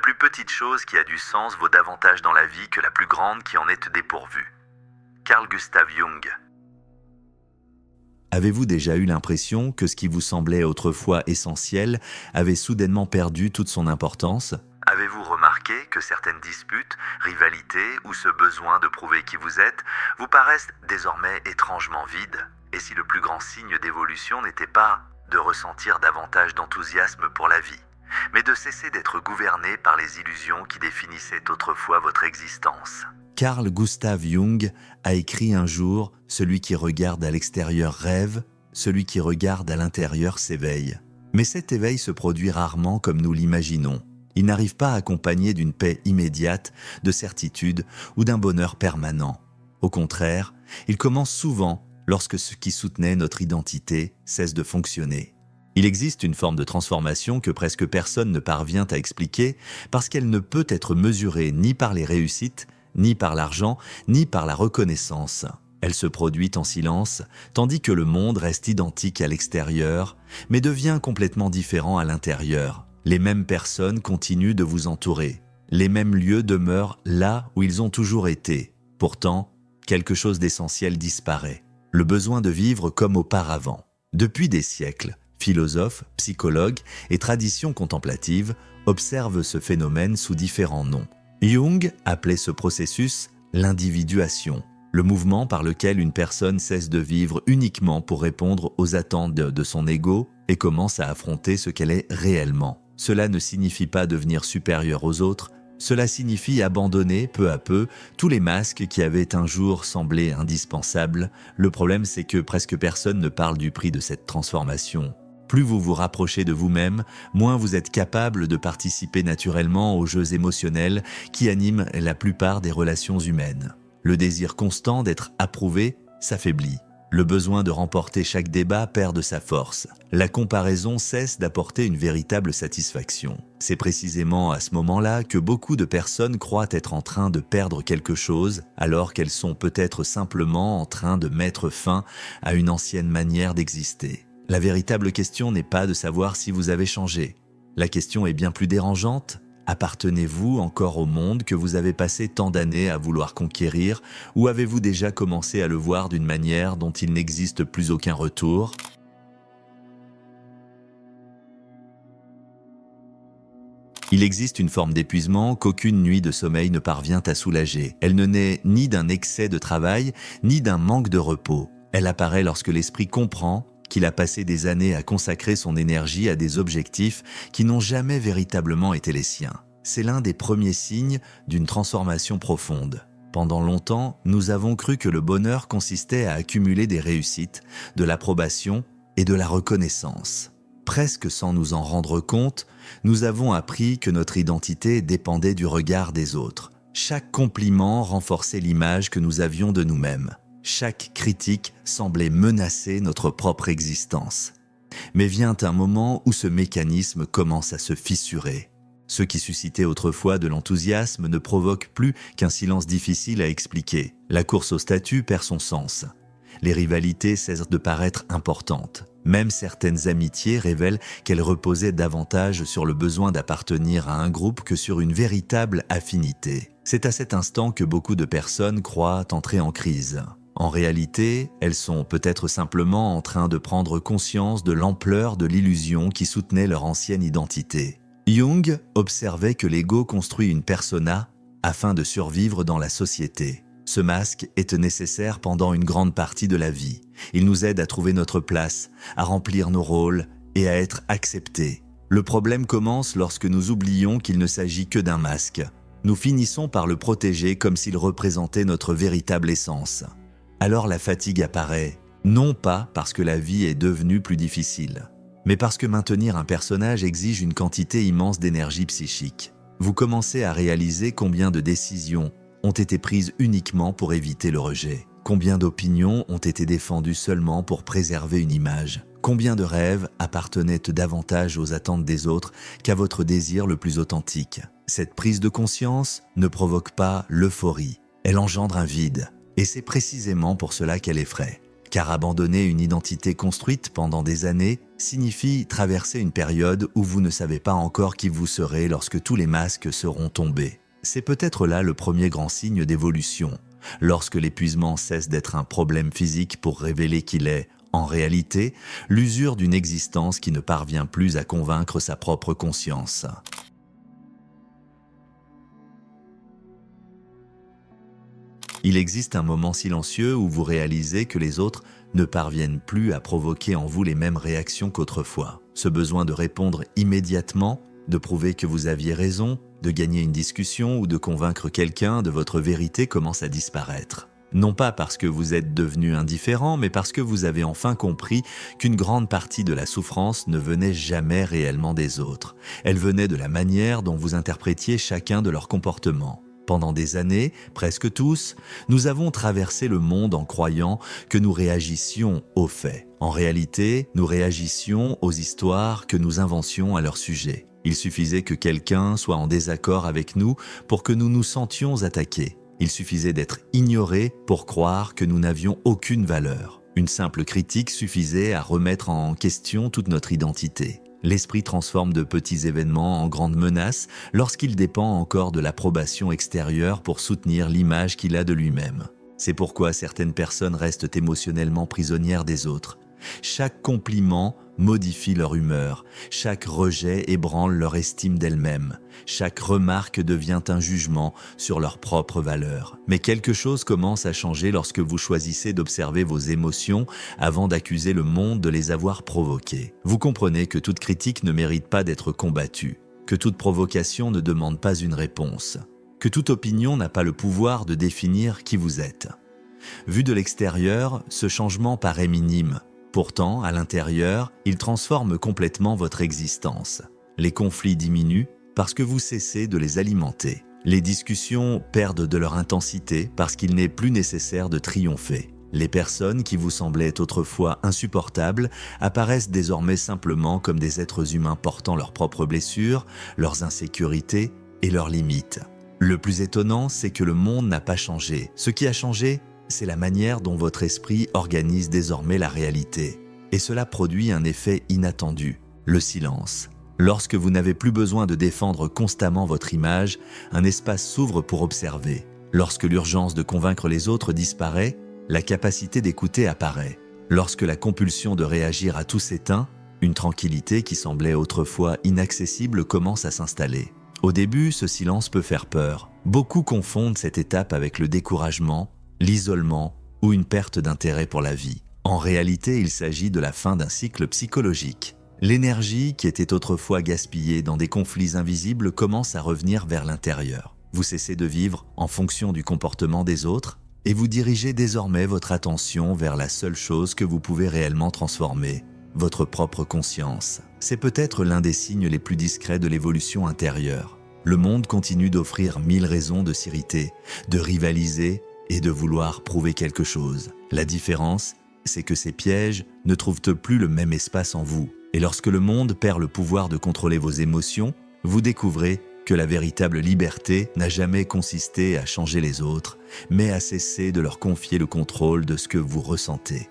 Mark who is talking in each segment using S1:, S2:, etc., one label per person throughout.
S1: plus petite chose qui a du sens vaut davantage dans la vie que la plus grande qui en est dépourvue. Carl Gustav Jung.
S2: Avez-vous déjà eu l'impression que ce qui vous semblait autrefois essentiel avait soudainement perdu toute son importance ?
S1: Avez-vous remarqué que certaines disputes, rivalités ou ce besoin de prouver qui vous êtes vous paraissent désormais étrangement vides ? Et si le plus grand signe d'évolution n'était pas de ressentir davantage d'enthousiasme pour la vie, mais de cesser d'être gouverné par les illusions qui définissaient autrefois votre existence ?
S2: Carl Gustav Jung a écrit un jour « Celui qui regarde à l'extérieur rêve, celui qui regarde à l'intérieur s'éveille ». Mais cet éveil se produit rarement comme nous l'imaginons. Il n'arrive pas accompagné d'une paix immédiate, de certitude ou d'un bonheur permanent. Au contraire, il commence souvent lorsque ce qui soutenait notre identité cesse de fonctionner. Il existe une forme de transformation que presque personne ne parvient à expliquer parce qu'elle ne peut être mesurée ni par les réussites, ni par l'argent, ni par la reconnaissance. Elle se produit en silence, tandis que le monde reste identique à l'extérieur, mais devient complètement différent à l'intérieur. Les mêmes personnes continuent de vous entourer. Les mêmes lieux demeurent là où ils ont toujours été. Pourtant, quelque chose d'essentiel disparaît. Le besoin de vivre comme auparavant. Depuis des siècles, philosophes, psychologues et traditions contemplatives observent ce phénomène sous différents noms. Jung appelait ce processus l'individuation, le mouvement par lequel une personne cesse de vivre uniquement pour répondre aux attentes de son ego et commence à affronter ce qu'elle est réellement. Cela ne signifie pas devenir supérieur aux autres, cela signifie abandonner peu à peu tous les masques qui avaient un jour semblé indispensables. Le problème, c'est que presque personne ne parle du prix de cette transformation. Plus vous vous rapprochez de vous-même, moins vous êtes capable de participer naturellement aux jeux émotionnels qui animent la plupart des relations humaines. Le désir constant d'être approuvé s'affaiblit. Le besoin de remporter chaque débat perd de sa force. La comparaison cesse d'apporter une véritable satisfaction. C'est précisément à ce moment-là que beaucoup de personnes croient être en train de perdre quelque chose, alors qu'elles sont peut-être simplement en train de mettre fin à une ancienne manière d'exister. La véritable question n'est pas de savoir si vous avez changé. La question est bien plus dérangeante. Appartenez-vous encore au monde que vous avez passé tant d'années à vouloir conquérir, ou avez-vous déjà commencé à le voir d'une manière dont il n'existe plus aucun retour ? Il existe une forme d'épuisement qu'aucune nuit de sommeil ne parvient à soulager. Elle ne naît ni d'un excès de travail, ni d'un manque de repos. Elle apparaît lorsque l'esprit comprend qu'il a passé des années à consacrer son énergie à des objectifs qui n'ont jamais véritablement été les siens. C'est l'un des premiers signes d'une transformation profonde. Pendant longtemps, nous avons cru que le bonheur consistait à accumuler des réussites, de l'approbation et de la reconnaissance. Presque sans nous en rendre compte, nous avons appris que notre identité dépendait du regard des autres. Chaque compliment renforçait l'image que nous avions de nous-mêmes. Chaque critique semblait menacer notre propre existence. Mais vient un moment où ce mécanisme commence à se fissurer. Ce qui suscitait autrefois de l'enthousiasme ne provoque plus qu'un silence difficile à expliquer. La course au statut perd son sens. Les rivalités cessent de paraître importantes. Même certaines amitiés révèlent qu'elles reposaient davantage sur le besoin d'appartenir à un groupe que sur une véritable affinité. C'est à cet instant que beaucoup de personnes croient entrer en crise. En réalité, elles sont peut-être simplement en train de prendre conscience de l'ampleur de l'illusion qui soutenait leur ancienne identité. Jung observait que l'ego construit une persona afin de survivre dans la société. Ce masque est nécessaire pendant une grande partie de la vie. Il nous aide à trouver notre place, à remplir nos rôles et à être acceptés. Le problème commence lorsque nous oublions qu'il ne s'agit que d'un masque. Nous finissons par le protéger comme s'il représentait notre véritable essence. Alors la fatigue apparaît, non pas parce que la vie est devenue plus difficile, mais parce que maintenir un personnage exige une quantité immense d'énergie psychique. Vous commencez à réaliser combien de décisions ont été prises uniquement pour éviter le rejet, combien d'opinions ont été défendues seulement pour préserver une image, combien de rêves appartenaient davantage aux attentes des autres qu'à votre désir le plus authentique. Cette prise de conscience ne provoque pas l'euphorie, elle engendre un vide. Et c'est précisément pour cela qu'elle effraie. Car abandonner une identité construite pendant des années signifie traverser une période où vous ne savez pas encore qui vous serez lorsque tous les masques seront tombés. C'est peut-être là le premier grand signe d'évolution, lorsque l'épuisement cesse d'être un problème physique pour révéler qu'il est, en réalité, l'usure d'une existence qui ne parvient plus à convaincre sa propre conscience. Il existe un moment silencieux où vous réalisez que les autres ne parviennent plus à provoquer en vous les mêmes réactions qu'autrefois. Ce besoin de répondre immédiatement, de prouver que vous aviez raison, de gagner une discussion ou de convaincre quelqu'un de votre vérité commence à disparaître. Non pas parce que vous êtes devenu indifférent, mais parce que vous avez enfin compris qu'une grande partie de la souffrance ne venait jamais réellement des autres. Elle venait de la manière dont vous interprétiez chacun de leurs comportements. Pendant des années, presque tous, nous avons traversé le monde en croyant que nous réagissions aux faits. En réalité, nous réagissions aux histoires que nous inventions à leur sujet. Il suffisait que quelqu'un soit en désaccord avec nous pour que nous nous sentions attaqués. Il suffisait d'être ignoré pour croire que nous n'avions aucune valeur. Une simple critique suffisait à remettre en question toute notre identité. L'esprit transforme de petits événements en grandes menaces lorsqu'il dépend encore de l'approbation extérieure pour soutenir l'image qu'il a de lui-même. C'est pourquoi certaines personnes restent émotionnellement prisonnières des autres. Chaque compliment modifie leur humeur, chaque rejet ébranle leur estime d'elles-mêmes, chaque remarque devient un jugement sur leur propre valeur. Mais quelque chose commence à changer lorsque vous choisissez d'observer vos émotions avant d'accuser le monde de les avoir provoquées. Vous comprenez que toute critique ne mérite pas d'être combattue, que toute provocation ne demande pas une réponse, que toute opinion n'a pas le pouvoir de définir qui vous êtes. Vu de l'extérieur, ce changement paraît minime. Pourtant, à l'intérieur, il transforme complètement votre existence. Les conflits diminuent parce que vous cessez de les alimenter. Les discussions perdent de leur intensité parce qu'il n'est plus nécessaire de triompher. Les personnes qui vous semblaient autrefois insupportables apparaissent désormais simplement comme des êtres humains portant leurs propres blessures, leurs insécurités et leurs limites. Le plus étonnant, c'est que le monde n'a pas changé. Ce qui a changé, c'est la manière dont votre esprit organise désormais la réalité. Et cela produit un effet inattendu, le silence. Lorsque vous n'avez plus besoin de défendre constamment votre image, un espace s'ouvre pour observer. Lorsque l'urgence de convaincre les autres disparaît, la capacité d'écouter apparaît. Lorsque la compulsion de réagir à tout s'éteint, une tranquillité qui semblait autrefois inaccessible commence à s'installer. Au début, ce silence peut faire peur. Beaucoup confondent cette étape avec le découragement, l'isolement ou une perte d'intérêt pour la vie. En réalité, il s'agit de la fin d'un cycle psychologique. L'énergie qui était autrefois gaspillée dans des conflits invisibles commence à revenir vers l'intérieur. Vous cessez de vivre en fonction du comportement des autres et vous dirigez désormais votre attention vers la seule chose que vous pouvez réellement transformer, votre propre conscience. C'est peut-être l'un des signes les plus discrets de l'évolution intérieure. Le monde continue d'offrir 1000 raisons de s'irriter, de rivaliser et de vouloir prouver quelque chose. La différence, c'est que ces pièges ne trouvent plus le même espace en vous. Et lorsque le monde perd le pouvoir de contrôler vos émotions, vous découvrez que la véritable liberté n'a jamais consisté à changer les autres, mais à cesser de leur confier le contrôle de ce que vous ressentez.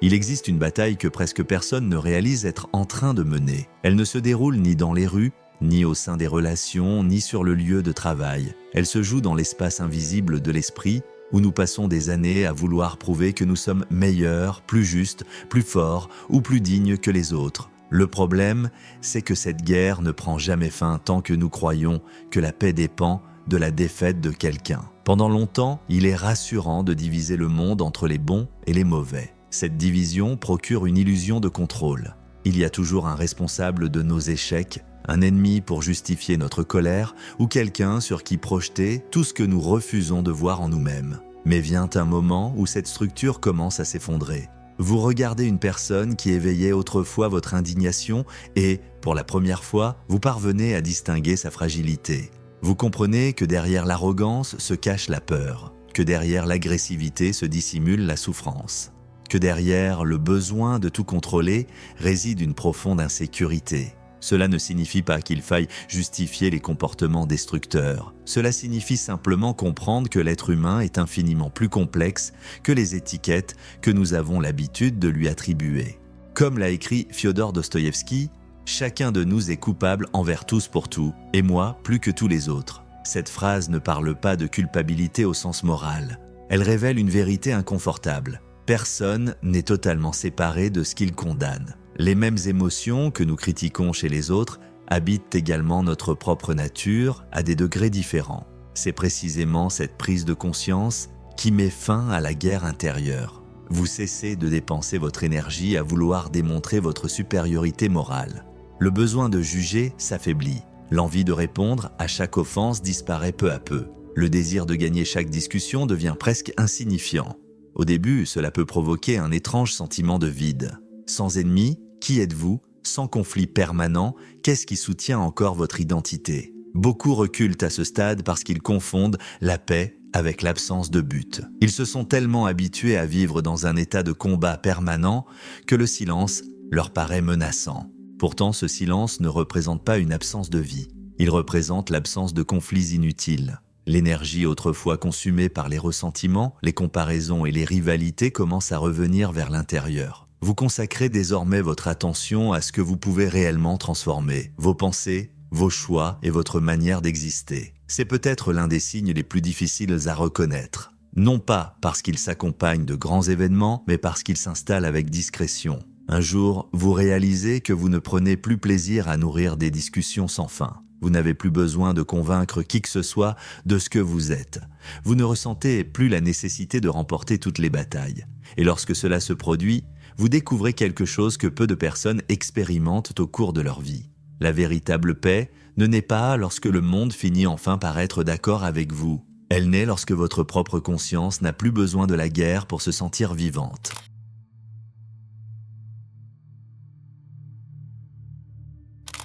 S2: Il existe une bataille que presque personne ne réalise être en train de mener. Elle ne se déroule ni dans les rues, ni au sein des relations, ni sur le lieu de travail. Elle se joue dans l'espace invisible de l'esprit, où nous passons des années à vouloir prouver que nous sommes meilleurs, plus justes, plus forts ou plus dignes que les autres. Le problème, c'est que cette guerre ne prend jamais fin tant que nous croyons que la paix dépend de la défaite de quelqu'un. Pendant longtemps, il est rassurant de diviser le monde entre les bons et les mauvais. Cette division procure une illusion de contrôle. Il y a toujours un responsable de nos échecs, un ennemi pour justifier notre colère ou quelqu'un sur qui projeter tout ce que nous refusons de voir en nous-mêmes. Mais vient un moment où cette structure commence à s'effondrer. Vous regardez une personne qui éveillait autrefois votre indignation et, pour la première fois, vous parvenez à distinguer sa fragilité. Vous comprenez que derrière l'arrogance se cache la peur, que derrière l'agressivité se dissimule la souffrance, que derrière le besoin de tout contrôler réside une profonde insécurité. Cela ne signifie pas qu'il faille justifier les comportements destructeurs. Cela signifie simplement comprendre que l'être humain est infiniment plus complexe que les étiquettes que nous avons l'habitude de lui attribuer. Comme l'a écrit Fyodor Dostoïevski, « Chacun de nous est coupable envers tous pour tout, et moi plus que tous les autres ». Cette phrase ne parle pas de culpabilité au sens moral. Elle révèle une vérité inconfortable. Personne n'est totalement séparé de ce qu'il condamne. Les mêmes émotions que nous critiquons chez les autres habitent également notre propre nature à des degrés différents. C'est précisément cette prise de conscience qui met fin à la guerre intérieure. Vous cessez de dépenser votre énergie à vouloir démontrer votre supériorité morale. Le besoin de juger s'affaiblit. L'envie de répondre à chaque offense disparaît peu à peu. Le désir de gagner chaque discussion devient presque insignifiant. Au début, cela peut provoquer un étrange sentiment de vide. Sans ennemis, qui êtes-vous? Sans conflit permanent, qu'est-ce qui soutient encore votre identité? Beaucoup reculent à ce stade parce qu'ils confondent la paix avec l'absence de but. Ils se sont tellement habitués à vivre dans un état de combat permanent que le silence leur paraît menaçant. Pourtant, ce silence ne représente pas une absence de vie. Il représente l'absence de conflits inutiles. L'énergie autrefois consumée par les ressentiments, les comparaisons et les rivalités commence à revenir vers l'intérieur. Vous consacrez désormais votre attention à ce que vous pouvez réellement transformer, vos pensées, vos choix et votre manière d'exister. C'est peut-être l'un des signes les plus difficiles à reconnaître. Non pas parce qu'il s'accompagne de grands événements, mais parce qu'il s'installe avec discrétion. Un jour, vous réalisez que vous ne prenez plus plaisir à nourrir des discussions sans fin. Vous n'avez plus besoin de convaincre qui que ce soit de ce que vous êtes. Vous ne ressentez plus la nécessité de remporter toutes les batailles. Et lorsque cela se produit, vous découvrez quelque chose que peu de personnes expérimentent au cours de leur vie. La véritable paix ne naît pas lorsque le monde finit enfin par être d'accord avec vous. Elle naît lorsque votre propre conscience n'a plus besoin de la guerre pour se sentir vivante.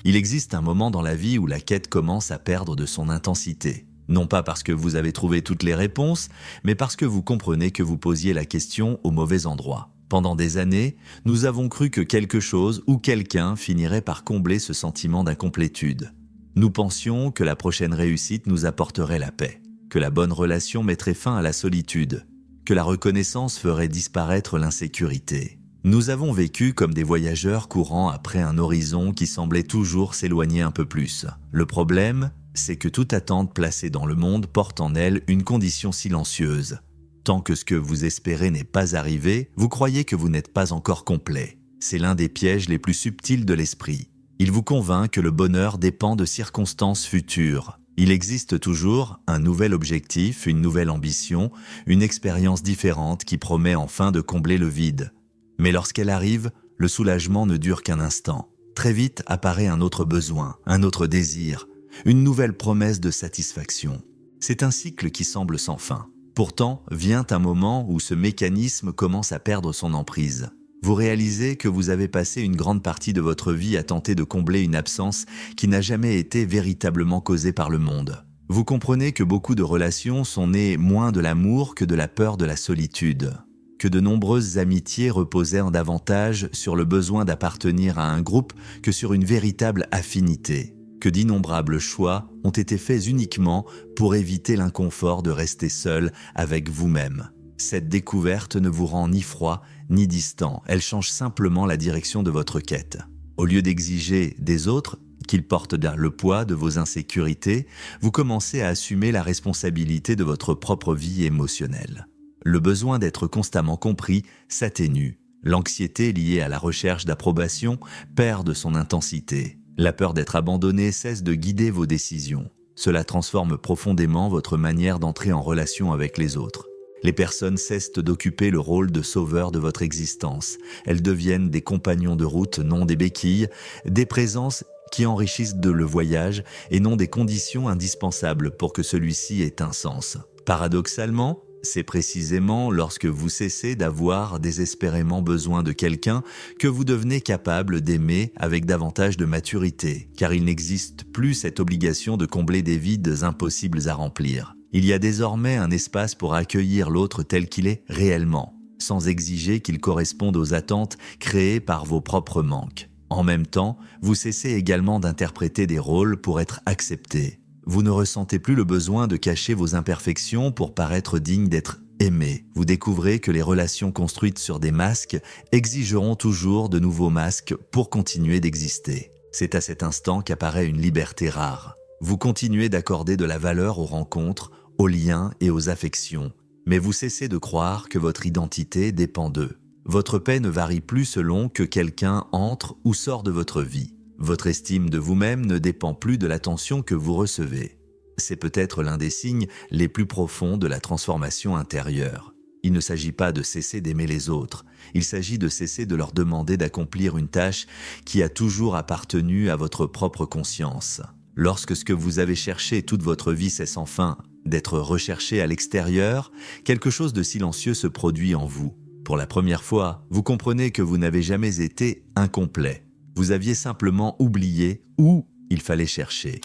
S2: Il existe un moment dans la vie où la quête commence à perdre de son intensité. Non pas parce que vous avez trouvé toutes les réponses, mais parce que vous comprenez que vous posiez la question au mauvais endroit. Pendant des années, nous avons cru que quelque chose ou quelqu'un finirait par combler ce sentiment d'incomplétude. Nous pensions que la prochaine réussite nous apporterait la paix, que la bonne relation mettrait fin à la solitude, que la reconnaissance ferait disparaître l'insécurité. Nous avons vécu comme des voyageurs courant après un horizon qui semblait toujours s'éloigner un peu plus. Le problème, c'est que toute attente placée dans le monde porte en elle une condition silencieuse. Tant que ce que vous espérez n'est pas arrivé, vous croyez que vous n'êtes pas encore complet. C'est l'un des pièges les plus subtils de l'esprit. Il vous convainc que le bonheur dépend de circonstances futures. Il existe toujours un nouvel objectif, une nouvelle ambition, une expérience différente qui promet enfin de combler le vide. Mais lorsqu'elle arrive, le soulagement ne dure qu'un instant. Très vite apparaît un autre besoin, un autre désir, une nouvelle promesse de satisfaction. C'est un cycle qui semble sans fin. Pourtant, vient un moment où ce mécanisme commence à perdre son emprise. Vous réalisez que vous avez passé une grande partie de votre vie à tenter de combler une absence qui n'a jamais été véritablement causée par le monde. Vous comprenez que beaucoup de relations sont nées moins de l'amour que de la peur de la solitude. Que de nombreuses amitiés reposaient davantage sur le besoin d'appartenir à un groupe que sur une véritable affinité. Que d'innombrables choix ont été faits uniquement pour éviter l'inconfort de rester seul avec vous-même. Cette découverte ne vous rend ni froid ni distant, elle change simplement la direction de votre quête. Au lieu d'exiger des autres qu'ils portent le poids de vos insécurités, vous commencez à assumer la responsabilité de votre propre vie émotionnelle. Le besoin d'être constamment compris s'atténue. L'anxiété liée à la recherche d'approbation perd de son intensité. La peur d'être abandonné cesse de guider vos décisions. Cela transforme profondément votre manière d'entrer en relation avec les autres. Les personnes cessent d'occuper le rôle de sauveur de votre existence. Elles deviennent des compagnons de route, non des béquilles, des présences qui enrichissent le voyage et non des conditions indispensables pour que celui-ci ait un sens. Paradoxalement, c'est précisément lorsque vous cessez d'avoir désespérément besoin de quelqu'un que vous devenez capable d'aimer avec davantage de maturité, car il n'existe plus cette obligation de combler des vides impossibles à remplir. Il y a désormais un espace pour accueillir l'autre tel qu'il est réellement, sans exiger qu'il corresponde aux attentes créées par vos propres manques. En même temps, vous cessez également d'interpréter des rôles pour être accepté. Vous ne ressentez plus le besoin de cacher vos imperfections pour paraître digne d'être aimé. Vous découvrez que les relations construites sur des masques exigeront toujours de nouveaux masques pour continuer d'exister. C'est à cet instant qu'apparaît une liberté rare. Vous continuez d'accorder de la valeur aux rencontres, aux liens et aux affections, mais vous cessez de croire que votre identité dépend d'eux. Votre paix ne varie plus selon que quelqu'un entre ou sort de votre vie. Votre estime de vous-même ne dépend plus de l'attention que vous recevez. C'est peut-être l'un des signes les plus profonds de la transformation intérieure. Il ne s'agit pas de cesser d'aimer les autres, il s'agit de cesser de leur demander d'accomplir une tâche qui a toujours appartenu à votre propre conscience. Lorsque ce que vous avez cherché toute votre vie cesse enfin d'être recherché à l'extérieur, quelque chose de silencieux se produit en vous. Pour la première fois, vous comprenez que vous n'avez jamais été incomplet. Vous aviez simplement oublié où il fallait chercher.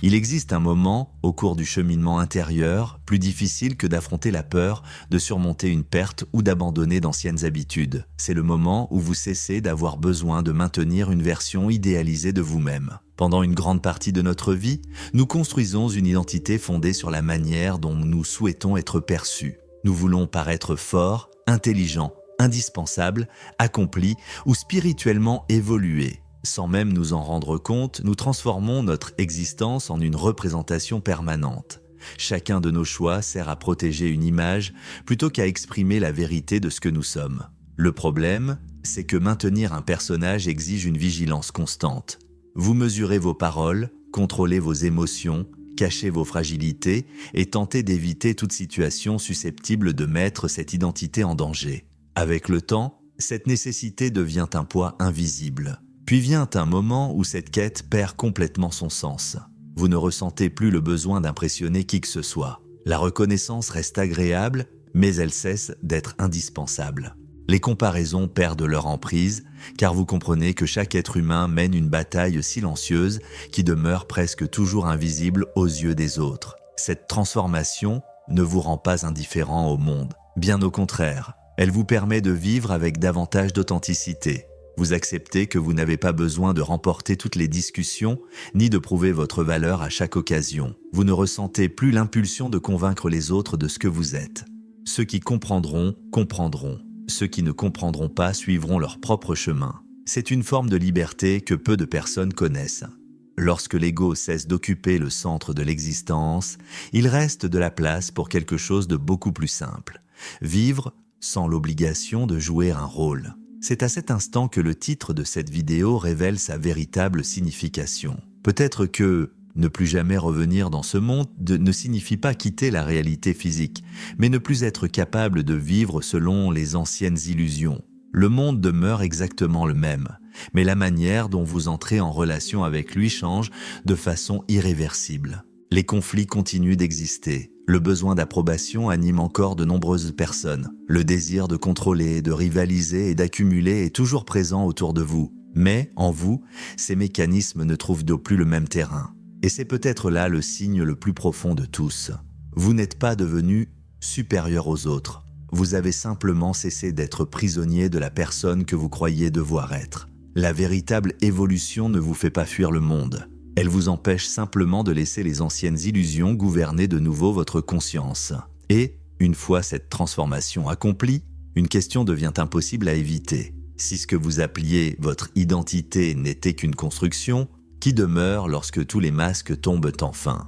S2: Il existe un moment, au cours du cheminement intérieur, plus difficile que d'affronter la peur, de surmonter une perte ou d'abandonner d'anciennes habitudes. C'est le moment où vous cessez d'avoir besoin de maintenir une version idéalisée de vous-même. Pendant une grande partie de notre vie, nous construisons une identité fondée sur la manière dont nous souhaitons être perçus. Nous voulons paraître forts, intelligents, indispensables, accomplis ou spirituellement évolués. Sans même nous en rendre compte, nous transformons notre existence en une représentation permanente. Chacun de nos choix sert à protéger une image plutôt qu'à exprimer la vérité de ce que nous sommes. Le problème, c'est que maintenir un personnage exige une vigilance constante. Vous mesurez vos paroles, contrôlez vos émotions, cachez vos fragilités et tentez d'éviter toute situation susceptible de mettre cette identité en danger. Avec le temps, cette nécessité devient un poids invisible. Puis vient un moment où cette quête perd complètement son sens. Vous ne ressentez plus le besoin d'impressionner qui que ce soit. La reconnaissance reste agréable, mais elle cesse d'être indispensable. Les comparaisons perdent leur emprise, car vous comprenez que chaque être humain mène une bataille silencieuse qui demeure presque toujours invisible aux yeux des autres. Cette transformation ne vous rend pas indifférent au monde. Bien au contraire, elle vous permet de vivre avec davantage d'authenticité. Vous acceptez que vous n'avez pas besoin de remporter toutes les discussions, ni de prouver votre valeur à chaque occasion. Vous ne ressentez plus l'impulsion de convaincre les autres de ce que vous êtes. Ceux qui comprendront, comprendront. Ceux qui ne comprendront pas suivront leur propre chemin. C'est une forme de liberté que peu de personnes connaissent. Lorsque l'ego cesse d'occuper le centre de l'existence, il reste de la place pour quelque chose de beaucoup plus simple. Vivre sans l'obligation de jouer un rôle. C'est à cet instant que le titre de cette vidéo révèle sa véritable signification. Peut-être que ne plus jamais revenir dans ce monde ne signifie pas quitter la réalité physique, mais ne plus être capable de vivre selon les anciennes illusions. Le monde demeure exactement le même, mais la manière dont vous entrez en relation avec lui change de façon irréversible. Les conflits continuent d'exister. Le besoin d'approbation anime encore de nombreuses personnes. Le désir de contrôler, de rivaliser et d'accumuler est toujours présent autour de vous. Mais, en vous, ces mécanismes ne trouvent plus le même terrain. Et c'est peut-être là le signe le plus profond de tous. Vous n'êtes pas devenu supérieur aux autres. Vous avez simplement cessé d'être prisonnier de la personne que vous croyez devoir être. La véritable évolution ne vous fait pas fuir le monde. Elle vous empêche simplement de laisser les anciennes illusions gouverner de nouveau votre conscience. Et, une fois cette transformation accomplie, une question devient impossible à éviter. Si ce que vous appeliez votre identité n'était qu'une construction, qui demeure lorsque tous les masques tombent enfin?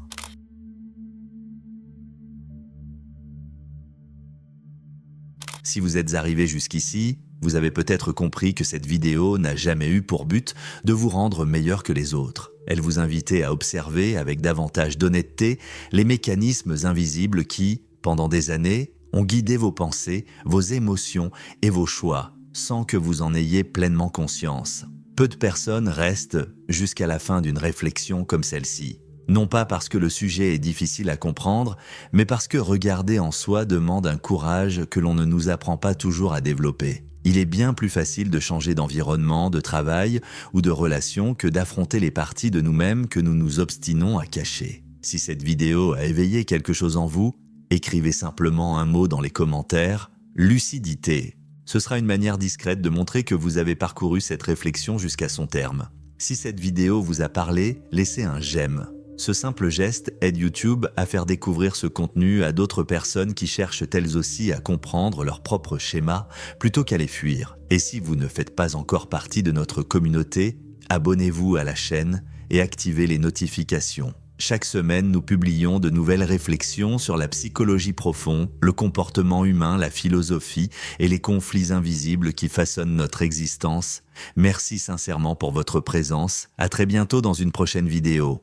S2: Si vous êtes arrivé jusqu'ici, vous avez peut-être compris que cette vidéo n'a jamais eu pour but de vous rendre meilleur que les autres. Elle vous invitait à observer avec davantage d'honnêteté les mécanismes invisibles qui, pendant des années, ont guidé vos pensées, vos émotions et vos choix, sans que vous en ayez pleinement conscience. Peu de personnes restent jusqu'à la fin d'une réflexion comme celle-ci. Non pas parce que le sujet est difficile à comprendre, mais parce que regarder en soi demande un courage que l'on ne nous apprend pas toujours à développer. Il est bien plus facile de changer d'environnement, de travail ou de relation que d'affronter les parties de nous-mêmes que nous nous obstinons à cacher. Si cette vidéo a éveillé quelque chose en vous, écrivez simplement un mot dans les commentaires, lucidité. Ce sera une manière discrète de montrer que vous avez parcouru cette réflexion jusqu'à son terme. Si cette vidéo vous a parlé, laissez un j'aime. Ce simple geste aide YouTube à faire découvrir ce contenu à d'autres personnes qui cherchent elles aussi à comprendre leur propre schéma plutôt qu'à les fuir. Et si vous ne faites pas encore partie de notre communauté, abonnez-vous à la chaîne et activez les notifications. Chaque semaine, nous publions de nouvelles réflexions sur la psychologie profonde, le comportement humain, la philosophie et les conflits invisibles qui façonnent notre existence. Merci sincèrement pour votre présence. À très bientôt dans une prochaine vidéo.